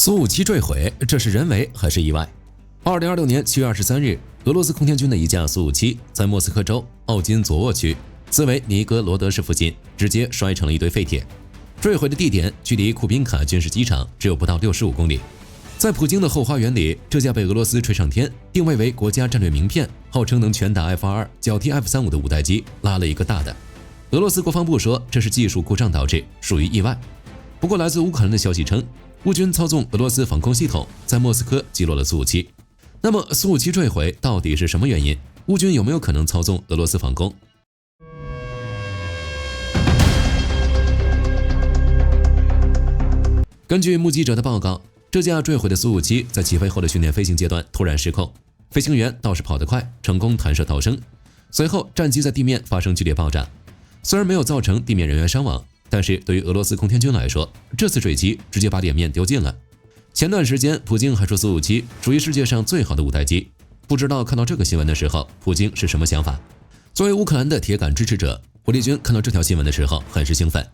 苏57坠毁，这是人为还是意外？2026年7月23日，俄罗斯空天军的一架苏57在莫斯科州奥金佐沃区兹维尼格罗德市附近直接摔成了一堆废铁。坠毁的地点距离库宾卡军事机场只有不到65公里。在普京的后花园里，这架被俄罗斯吹上天、定位为国家战略名片、号称能全打 F-22、脚踢 F-35 的五代机拉了一个大的。俄罗斯国防部说这是技术故障导致，属于意外。不过来自乌克兰的消息称，乌军操纵俄罗斯防空系统在莫斯科击落了苏57。那么苏57坠毁到底是什么原因？乌军有没有可能操纵俄罗斯防空？根据目击者的报告，这架坠毁的苏57在起飞后的训练飞行阶段突然失控，飞行员倒是跑得快，成功弹射逃生。随后战机在地面发生剧烈爆炸，虽然没有造成地面人员伤亡，但是对于俄罗斯空天军来说，这次坠机直接把脸面丢尽了。前段时间普京还说苏57属于世界上最好的五代机，不知道看到这个新闻的时候，普京是什么想法？作为乌克兰的铁杆支持者，火力军看到这条新闻的时候很是兴奋。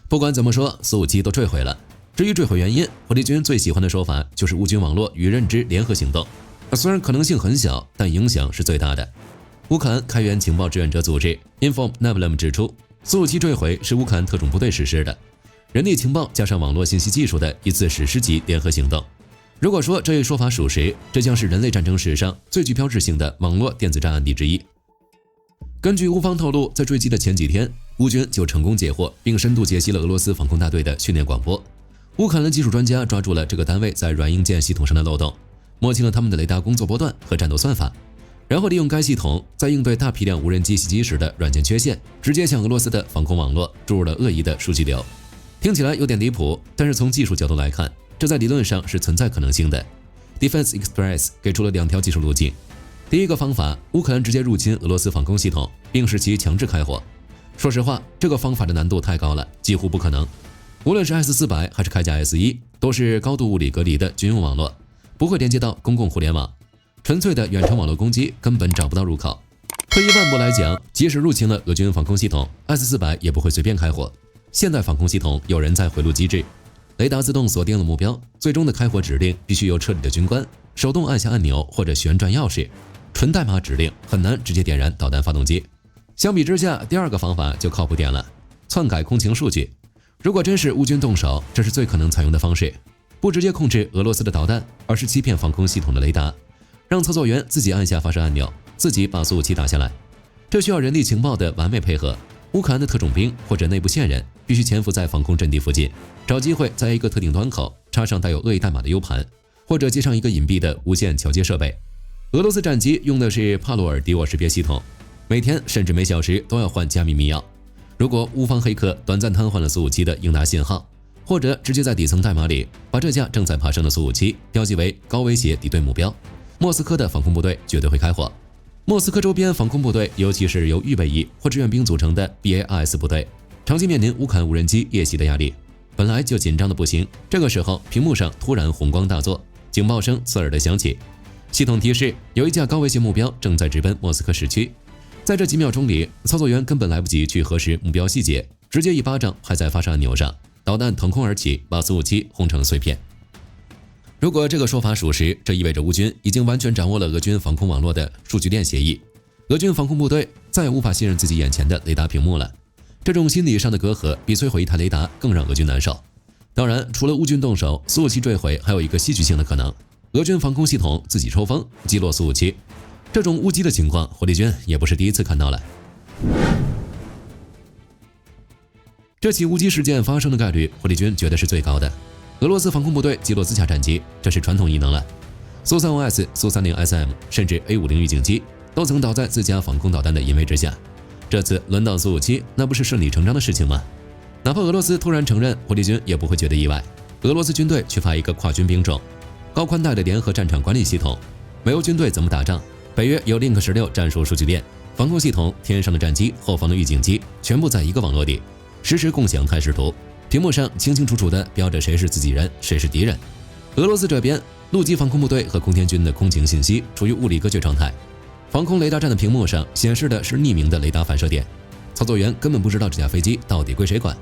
不管怎么说，苏57都坠毁了。至于坠毁原因，火力军最喜欢的说法就是乌军网络与认知联合行动。虽然可能性很小，但影响是最大的。乌克兰开源情报志愿者组织 Inform-Neblem 指出，苏57坠毁是乌克兰特种部队实施的人力情报加上网络信息技术的一次史诗级联合行动。如果说这一说法属实，这将是人类战争史上最具标志性的网络电子战案例之一。根据乌方透露，在坠机的前几天，乌军就成功截获并深度解析了俄罗斯防空大队的训练广播。乌克兰技术专家抓住了这个单位在软硬件系统上的漏洞，摸清了他们的雷达工作波段和战斗算法，然后利用该系统在应对大批量无人机袭击时的软件缺陷，直接向俄罗斯的防空网络注入了恶意的数据流。听起来有点离谱，但是从技术角度来看，这在理论上是存在可能性的。Defense Express 给出了2条技术路径。第一个方法，乌克兰直接入侵俄罗斯防空系统，并使其强制开火。说实话，这个方法的难度太高了，几乎不可能。无论是 S400 还是铠甲 S1， 都是高度物理隔离的军用网络，不会连接到公共互联网。纯粹的远程网络攻击根本找不到入口。退一万步来讲，即使入侵了俄军防空系统， S400 也不会随便开火。现代防空系统有人在回路机制，雷达自动锁定了目标，最终的开火指令必须由车里的军官手动按下按钮或者旋转钥匙，纯代码指令很难直接点燃导弹发动机。相比之下，第二个方法就靠谱点了，篡改空情数据。如果真是乌军动手，这是最可能采用的方式，不直接控制俄罗斯的导弹，而是欺骗防空系统的雷达，让操作员自己按下发射按钮，自己把苏57打下来。这需要人力情报的完美配合，乌克兰的特种兵或者内部线人必须潜伏在防空阵地附近，找机会在一个特定端口插上带有恶意代码的 U 盘，或者接上一个隐蔽的无线桥接设备。俄罗斯战机用的是帕洛尔迪沃识别系统，每天甚至每小时都要换加密密钥。如果乌方黑客短暂瘫痪了苏57的应答信号，或者直接在底层代码里把这架正在爬升的苏57标记为高威胁敌对目标，莫斯科的防空部队绝对会开火。莫斯科周边防空部队，尤其是由预备役或志愿兵组成的 BARS 部队，长期面临乌克兰无人机夜袭的压力，本来就紧张的不行。这个时候，屏幕上突然红光大作，警报声刺耳的响起，系统提示有一架高威胁目标正在直奔莫斯科市区。在这几秒钟里，操作员根本来不及去核实目标细节，直接一巴掌拍在发射按钮上，导弹腾空而起，把苏57轰成了碎片。如果这个说法属实，这意味着乌军已经完全掌握了俄军防空网络的数据链协议，俄军防空部队再也无法信任自己眼前的雷达屏幕了。这种心理上的隔阂比摧毁一台雷达更让俄军难受。当然，除了乌军动手，苏57坠毁还有一个戏剧性的可能，俄军防空系统自己抽风击落苏57。这种误击的情况，火力军也不是第一次看到了。这起误击事件发生的概率，火力军觉得是最高的。俄罗斯防空部队击落自家战机，这是传统异能了。苏 35S、苏 30SM 甚至 A50 预警机都曾倒在自家防空导弹的淫威之下。这次轮到苏57，那不是顺理成章的事情吗？哪怕俄罗斯突然承认，火力军也不会觉得意外。俄罗斯军队缺乏一个跨军兵种、高宽带的联合战场管理系统，美欧军队怎么打仗？北约有 Link 16战术数据链，防空系统、天上的战机、后方的预警机全部在一个网络里，实时共享态势图，屏幕上清清楚楚地标着谁是自己人，谁是敌人。俄罗斯这边，陆基防空部队和空天军的空情信息处于物理隔绝状态，防空雷达站的屏幕上显示的是匿名的雷达反射点，操作员根本不知道这架飞机到底归谁管，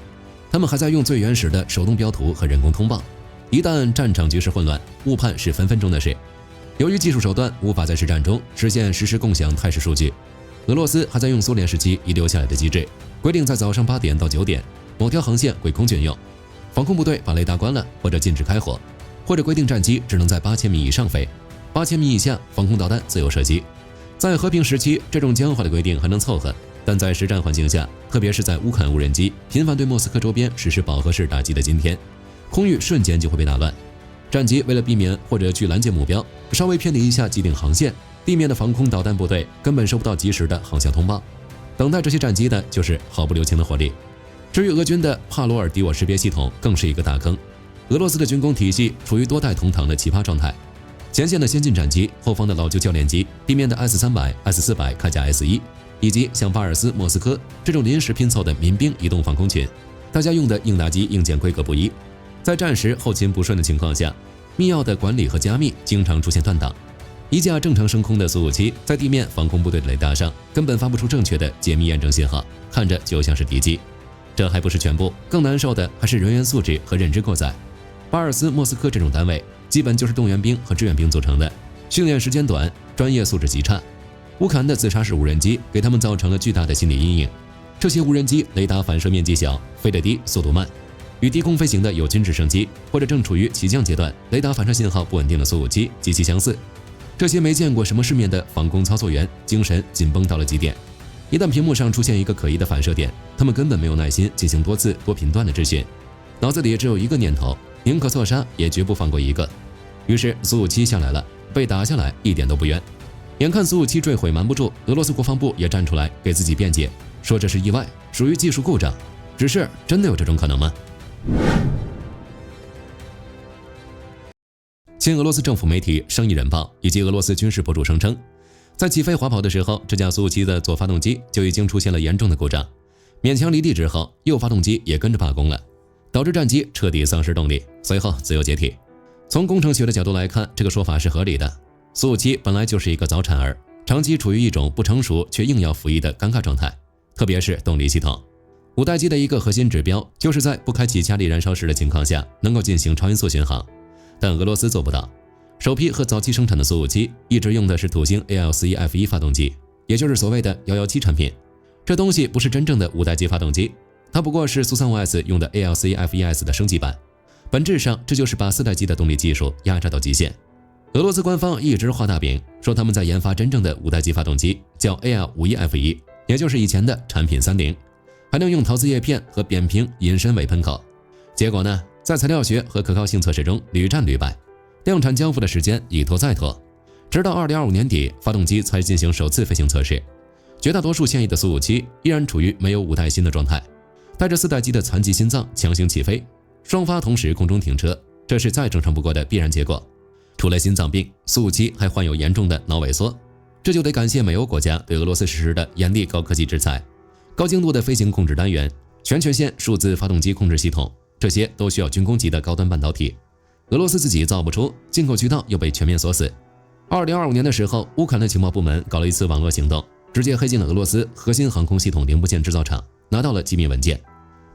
他们还在用最原始的手动标图和人工通报。一旦战场局势混乱，误判是分分钟的事。由于技术手段无法在实战中实现实时共享态势数据，俄罗斯还在用苏联时期遗留下来的机制，规定在早上8点到9点某条航线归空军用，防空部队把雷达关了或者禁止开火，或者规定战机只能在8000米以上飞，8000米以下防空导弹自由射击。在和平时期，这种僵化的规定还能凑合，但在实战环境下，特别是在乌克兰无人机频繁对莫斯科周边实施饱和式打击的今天，空域瞬间就会被打乱。战机为了避免或者去拦截目标，稍微偏离一下既定航线，地面的防空导弹部队根本收不到及时的航向通报，等待这些战机的就是毫不留情的火力。至于俄军的帕罗尔敌我识别系统更是一个大坑，俄罗斯的军工体系处于多代同堂的奇葩状态，前线的先进战机，后方的老旧教练机，地面的 S300、S400、铠甲 S1， 以及像巴尔斯、莫斯科这种临时拼凑的民兵移动防空群，大家用的应答机硬件规格不一，在战时后勤不顺的情况下，密钥的管理和加密经常出现断档。一架正常升空的苏57在地面防空部队的雷达上根本发不出正确的解密验证信号，看着就像是敌机。这还不是全部，更难受的还是人员素质和认知过载。巴尔斯、莫斯科这种单位基本就是动员兵和志愿兵组成的，训练时间短，专业素质极差。乌克兰的自杀式无人机给他们造成了巨大的心理阴影。这些无人机雷达反射面积小，飞得低，速度慢，与低空飞行的友军直升机或者正处于起降阶段、雷达反射信号不稳定的苏57极其相似。这些没见过什么世面的防空操作员精神紧绷到了极点，一旦屏幕上出现一个可疑的反射点，他们根本没有耐心进行多次多频段的质询，脑子里只有一个念头，宁可错杀也绝不放过一个。于是苏57下来了，被打下来一点都不冤。眼看苏57坠毁瞒不住，俄罗斯国防部也站出来给自己辩解，说这是意外，属于技术故障。只是真的有这种可能吗？亲俄罗斯政府媒体《生意人报》以及俄罗斯军事博主声称，在起飞滑跑的时候，这架苏57的左发动机就已经出现了严重的故障，勉强离地之后，右发动机也跟着罢工了，导致战机彻底丧失动力，随后自由解体。从工程学的角度来看，这个说法是合理的。苏57本来就是一个早产儿，长期处于一种不成熟却硬要服役的尴尬状态，特别是动力系统。五代机的一个核心指标就是在不开启加力燃烧室的情况下能够进行超音速巡航，但俄罗斯做不到。首批和早期生产的苏57一直用的是土星 AL41F1 发动机，也就是所谓的117产品。这东西不是真正的五代机发动机，它不过是苏 35S 用的 AL41F1S 的升级版，本质上这就是把4代机的动力技术压榨到极限。俄罗斯官方一直画大饼，说他们在研发真正的五代机发动机，叫 AL51F1， 也就是以前的产品30，还能用陶瓷叶片和扁平引申尾喷口。结果呢，在材料学和可靠性测试中屡战屡败，量产交付的时间一拖再拖，直到2025年底，发动机才进行首次飞行测试。绝大多数现役的苏57依然处于没有5代心的状态，带着4代机的残疾心脏强行起飞，双发同时空中停车，这是再正常不过的必然结果。除了心脏病，苏57还患有严重的脑萎缩，这就得感谢美欧国家对俄罗斯实施的严厉高科技制裁。高精度的飞行控制单元、全权限数字发动机控制系统，这些都需要军工级的高端半导体，俄罗斯自己造不出，进口渠道又被全面锁死。2025年的时候，乌克兰的情报部门搞了一次网络行动，直接黑进了俄罗斯核心航空系统零部件制造厂，拿到了机密文件。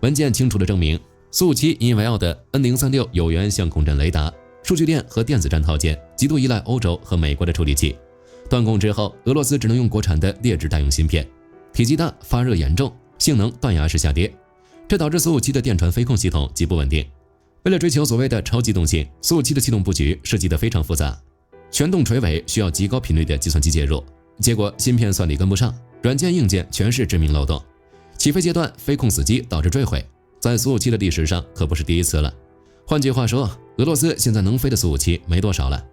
文件清楚地证明，苏57引以为傲的 N036有源相控阵雷达、数据链和电子战套件极度依赖欧洲和美国的处理器。断供之后，俄罗斯只能用国产的劣质代用芯片，体积大，发热严重，性能断崖式下跌，这导致苏57的电传飞控系统极不稳定。为了追求所谓的超机动性，苏57的系统布局设计得非常复杂，全动垂尾需要极高频率的计算机介入，结果芯片算力跟不上，软件硬件全是致命漏洞。起飞阶段飞控死机导致坠毁，在苏57的历史上可不是第一次了。换句话说，俄罗斯现在能飞的苏57没多少了。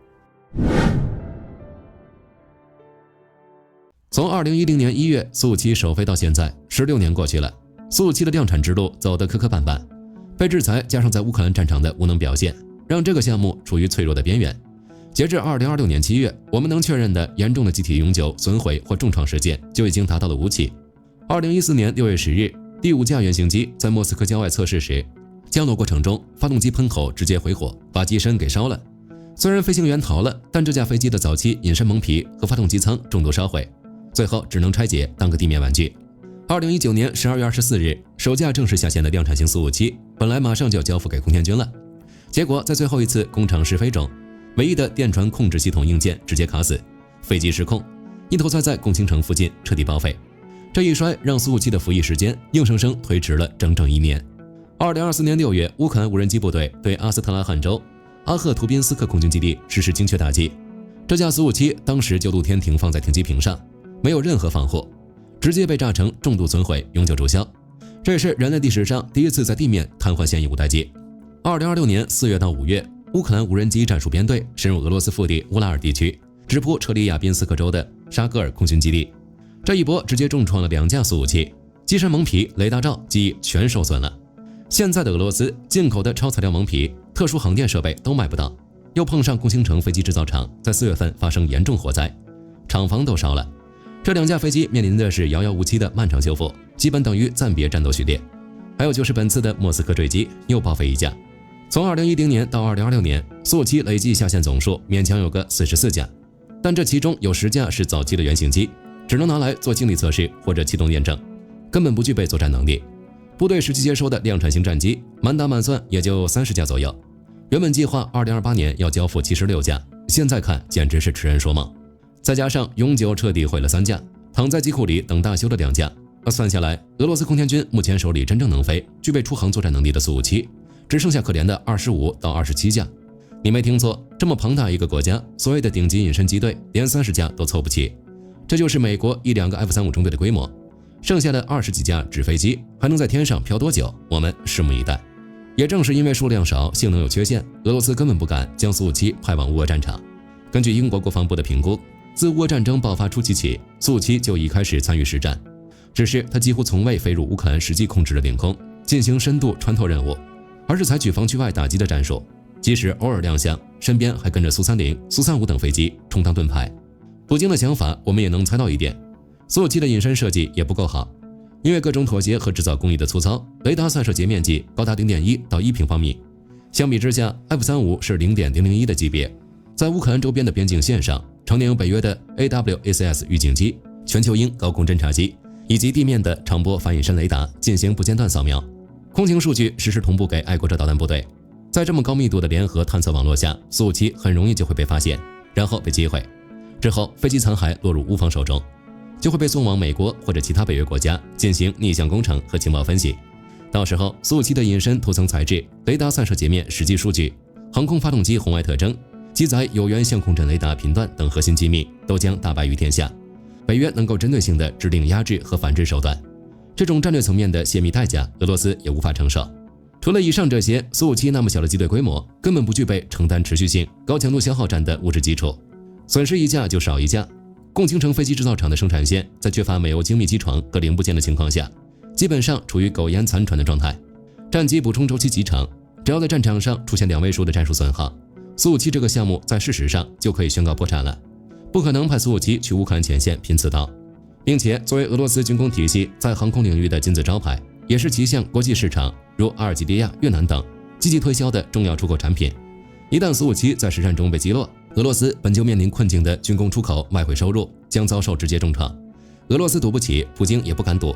从2010年1月苏57首飞到现在16年过去了，苏57的量产之路走得磕磕绊绊，被制裁加上在乌克兰战场的无能表现，让这个项目处于脆弱的边缘。截至2026年7月，我们能确认的严重的机体永久损毁或重创事件就已经达到了5起。2014年6月10日，第5架原型机在莫斯科郊外测试时，降落过程中发动机喷口直接回火，把机身给烧了。虽然飞行员逃了，但这架飞机的早期隐身蒙皮和发动机舱重度烧毁，最后只能拆解当个地面玩具。2019年12月24日，首架正式下线的量产型苏57本来马上就要交付给空天军了，结果在最后一次工厂试飞中，唯一的电传控制系统硬件直接卡死，飞机失控，一头栽在共青城附近，彻底报废。这一摔让苏57的服役时间硬生生推迟了整整1年。2024年6月，乌克兰无人机部队对阿斯特拉罕州阿赫图宾斯克空军基地实施精确打击。这架苏57当时就露天停放在停机坪上，没有任何防护，直接被炸成重度损毁，永久注销。这也是人类历史上第一次在地面瘫痪现役无代机。2026年4月到5月，乌克兰无人机战术编队深入俄罗斯腹地乌拉尔地区，直扑车里亚宾斯克州的沙戈尔空军基地。这一波直接重创了2架苏57，机身蒙皮、雷达罩机翼全受损了。现在的俄罗斯进口的超材料蒙皮、特殊航电设备都买不到，又碰上共青城飞机制造厂在4月份发生严重火灾，厂房都烧了。这2架飞机面临的是遥遥无期的漫长修复，基本等于暂别战斗序列。还有就是本次的莫斯科坠机又报废1架。从2010年到2026年，苏57累计下线总数勉强有个44架，但这其中有10架是早期的原型机，只能拿来做静力测试或者启动验证，根本不具备作战能力。部队实际接收的量产型战机，满打满算也就30架左右。原本计划2028年要交付76架，现在看简直是痴人说梦。再加上永久彻底毁了3架，躺在机库里等大修的2架，算下来，俄罗斯空天军目前手里真正能飞、具备出航作战能力的苏57，只剩下可怜的25到27架。你没听错，这么庞大一个国家，所谓的顶级隐身机队连30架都凑不齐，这就是美国1、2个 F-35中队的规模。剩下的20几架纸飞机还能在天上飘多久？我们拭目以待。也正是因为数量少、性能有缺陷，俄罗斯根本不敢将苏57派往乌俄战场。根据英国国防部的评估，自乌俄战争爆发初期起，苏57就已开始参与实战，只是他几乎从未飞入乌克兰实际控制的领空，进行深度穿透任务，而是采取防区外打击的战术。即使偶尔亮相，身边还跟着苏30、苏35等飞机充当盾牌。普京的想法我们也能猜到一点，苏57的隐身设计也不够好，因为各种妥协和制造工艺的粗糙，雷达散射截面积高达 0.1 到1平方米。相比之下 ，F-35是 0.001 的级别。在乌克兰周边的边境线上，常年有北约的 AWACS 预警机、全球鹰高空侦察机以及地面的长波反隐身雷达进行不间断扫描，空情数据实时同步给爱国者导弹部队。在这么高密度的联合探测网络下，苏57很容易就会被发现，然后被击毁。之后，飞机残骸落入乌方手中，就会被送往美国或者其他北约国家进行逆向工程和情报分析。到时候，苏57的隐身涂层材质、雷达散射截面实际数据、航空发动机红外特征、机载有源相控阵雷达频段等核心机密都将大白于天下。北约能够针对性地制定压制和反制手段，这种战略层面的泄密代价，俄罗斯也无法承受。除了以上这些，苏57那么小的机队规模，根本不具备承担持续性、高强度消耗战的物质基础，损失1架就少1架。共青城飞机制造厂的生产线在缺乏美欧精密机床和零部件的情况下，基本上处于苟延残喘的状态。战机补充周期极长，只要在战场上出现2位数的战术损耗，苏57这个项目在事实上就可以宣告破产了。不可能派苏57去乌克兰前线拼刺刀，并且作为俄罗斯军工体系在航空领域的金字招牌，也是其向国际市场如阿尔及利亚、越南等积极推销的重要出口产品。一旦苏57在实战中被击落，俄罗斯本就面临困境的军工出口外汇收入将遭受直接重创。俄罗斯赌不起，普京也不敢赌，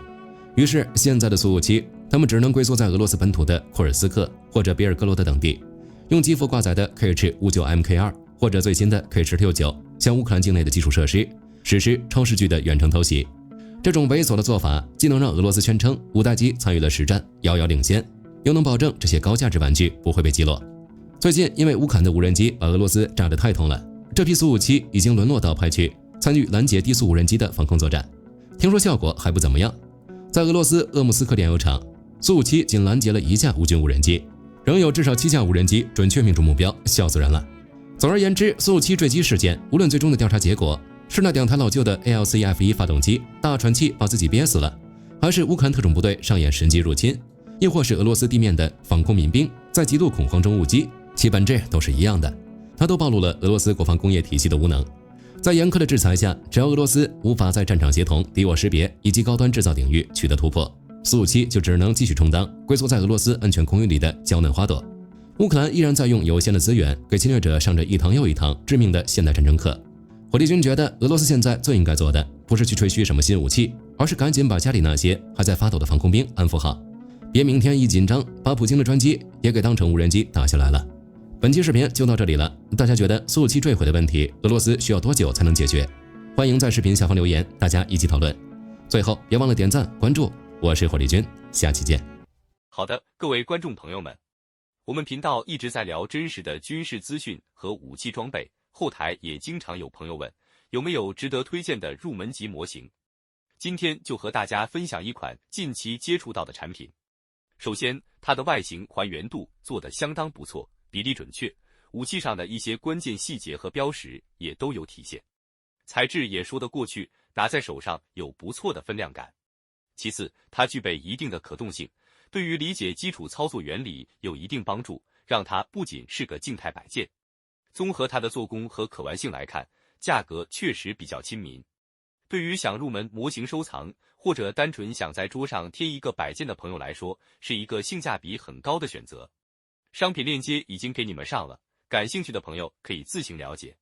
于是现在的苏57他们只能龟缩在俄罗斯本土的库尔斯克或者别尔哥罗德等地，用基辅挂载的 Kh-59MK2 或者最新的 Kh-69向乌克兰境内的基础设施实施超视距的远程偷袭。这种猥琐的做法既能让俄罗斯宣称五代机参与了实战，遥遥领先，又能保证这些高价值玩具不会被击落。最近因为乌克兰的无人机把俄罗斯炸得太痛了，这批苏57已经沦落到派去参与拦截低速无人机的防空作战，听说效果还不怎么样。在俄罗斯鄂木斯克炼油厂，苏57仅拦截了1架乌军无人机，仍有至少7架无人机准确命中目标，笑死人了。总而言之，苏57坠机事件无论最终的调查结果是那2台老旧的 ALC-F1 发动机大喘气把自己憋死了，还是乌克兰特种部队上演神机入侵，亦或是俄罗斯地面的防空民兵在极度恐慌中误击，其本质都是一样的，它都暴露了俄罗斯国防工业体系的无能。在严苛的制裁下，只要俄罗斯无法在战场协同、敌我识别以及高端制造领域取得突破，苏57就只能继续充当龟缩在俄罗斯安全空域里的娇嫩花朵。乌克兰依然在用有限的资源给侵略者上着一堂又一堂致命的现代战争课。火力军觉得俄罗斯现在最应该做的不是去吹嘘什么新武器，而是赶紧把家里那些还在发抖的防空兵安抚好，别明天一紧张把普京的专机也给当成无人机打下来了。本期视频就到这里了，大家觉得苏577坠毁的问题，俄罗斯需要多久才能解决？欢迎在视频下方留言，大家一起讨论。最后别忘了点赞关注，我是火力军，下期见。好的，各位观众朋友们，我们频道一直在聊真实的军事资讯和武器装备，后台也经常有朋友问，有没有值得推荐的入门级模型？今天就和大家分享一款近期接触到的产品。首先，它的外形还原度做得相当不错，比例准确，武器上的一些关键细节和标识也都有体现，材质也说得过去，拿在手上有不错的分量感。其次，它具备一定的可动性，对于理解基础操作原理有一定帮助，让它不仅是个静态摆件。综合它的做工和可玩性来看，价格确实比较亲民。对于想入门模型收藏，或者单纯想在桌上贴一个摆件的朋友来说，是一个性价比很高的选择。商品链接已经给你们上了，感兴趣的朋友可以自行了解。